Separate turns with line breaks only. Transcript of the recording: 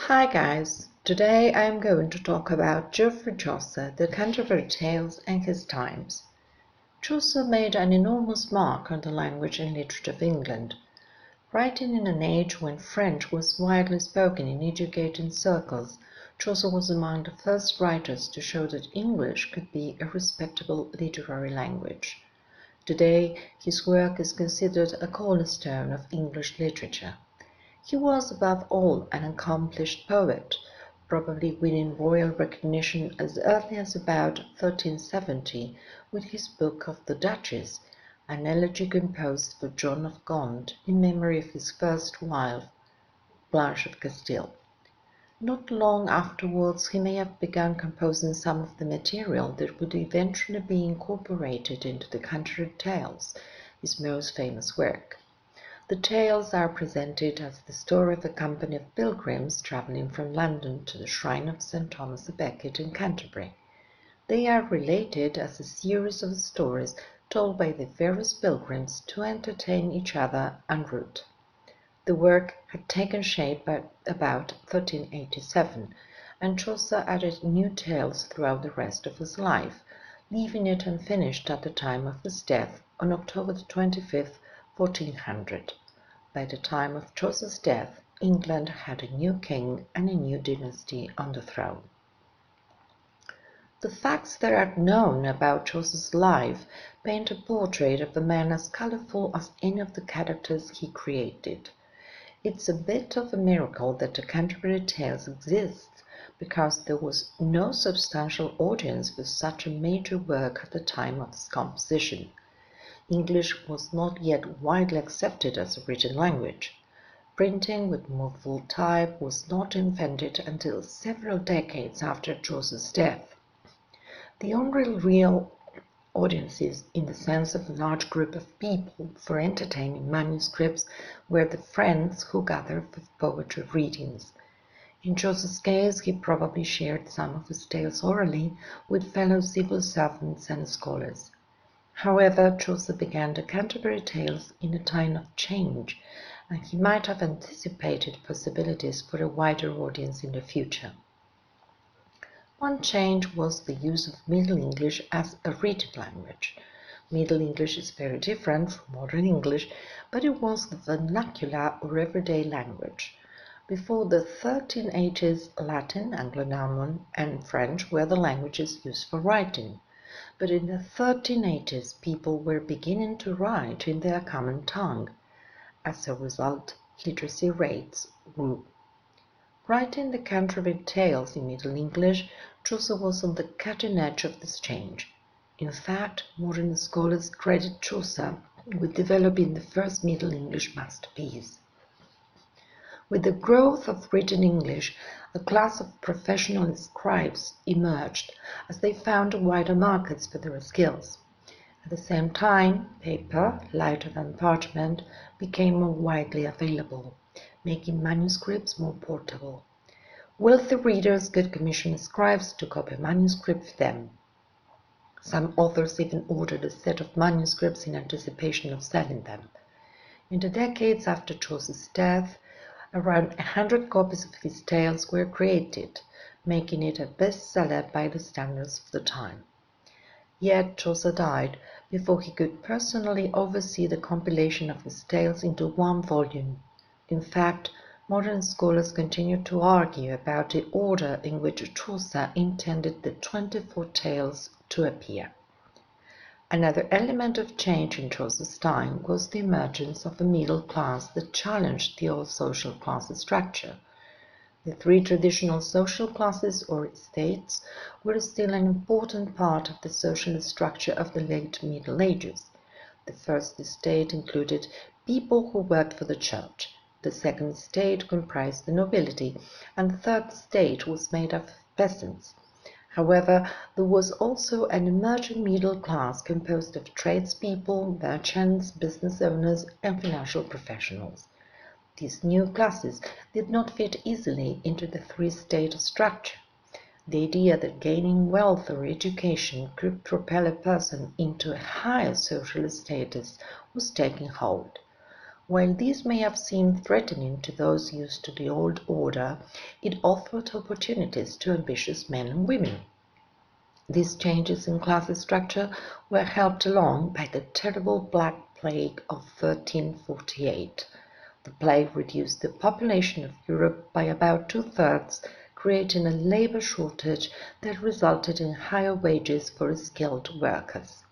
Hi guys, today I am going to talk about Geoffrey Chaucer, the Canterbury Tales and his times. Chaucer made an enormous mark on the language and literature of England. Writing in an age when French was widely spoken in educated circles, Chaucer was among the first writers to show that English could be a respectable literary language. Today, his work is considered a cornerstone of English literature. He was above all an accomplished poet, probably winning royal recognition as early as about 1370 with his book of the Duchess, an elegy composed for John of Gaunt in memory of his first wife, Blanche of Castile. Not long afterwards he may have begun composing some of the material that would eventually be incorporated into the Canterbury Tales, his most famous work. The tales are presented as the story of a company of pilgrims travelling from London to the shrine of St. Thomas a Becket in Canterbury. They are related as a series of stories told by the various pilgrims to entertain each other en route. The work had taken shape at about 1387, and Chaucer added new tales throughout the rest of his life, leaving it unfinished at the time of his death on October 25, 1400. By the time of Chaucer's death, England had a new king and a new dynasty on the throne. The facts that are known about Chaucer's life paint a portrait of a man as colorful as any of the characters he created. It's a bit of a miracle that the Canterbury Tales exists, because there was no substantial audience for such a major work at the time of its composition. English was not yet widely accepted as a written language. Printing with movable type was not invented until several decades after Chaucer's death. The only real audiences, in the sense of a large group of people for entertaining manuscripts, were the friends who gathered for poetry readings. In Chaucer's case, he probably shared some of his tales orally with fellow civil servants and scholars. However, Chaucer began the Canterbury Tales in a time of change, and he might have anticipated possibilities for a wider audience in the future. One change was the use of Middle English as a written language. Middle English is very different from modern English, but it was the vernacular or everyday language. Before the 1380s, Latin, Anglo-Norman, and French were the languages used for writing. But in the 1380s, people were beginning to write in their common tongue. As a result, literacy rates grew. Writing the Canterbury Tales in Middle English, Chaucer was on the cutting edge of this change. In fact, modern scholars credit Chaucer with developing the first Middle English masterpiece. With the growth of written English, a class of professional scribes emerged as they found wider markets for their skills. At the same time, paper, lighter than parchment, became more widely available, making manuscripts more portable. Wealthy readers could commission scribes to copy manuscripts for them. Some authors even ordered a set of manuscripts in anticipation of selling them. In the decades after Chaucer's death, around 100 copies of his tales were created, making it a bestseller by the standards of the time. Yet Chaucer died before he could personally oversee the compilation of his tales into one volume. In fact, modern scholars continue to argue about the order in which Chaucer intended the 24 tales to appear. Another element of change in Chaucer's time was the emergence of a middle class that challenged the old social class structure. The three traditional social classes or estates were still an important part of the social structure of the late Middle Ages. The first estate included people who worked for the church, the second estate comprised the nobility, and the third estate was made up of peasants. However, there was also an emerging middle class composed of tradespeople, merchants, business owners, and financial professionals. These new classes did not fit easily into the three-state structure. The idea that gaining wealth or education could propel a person into a higher social status was taking hold. While these may have seemed threatening to those used to the old order, it offered opportunities to ambitious men and women. These changes in class structure were helped along by the terrible Black Plague of 1348. The plague reduced the population of Europe by about two-thirds, creating a labor shortage that resulted in higher wages for skilled workers.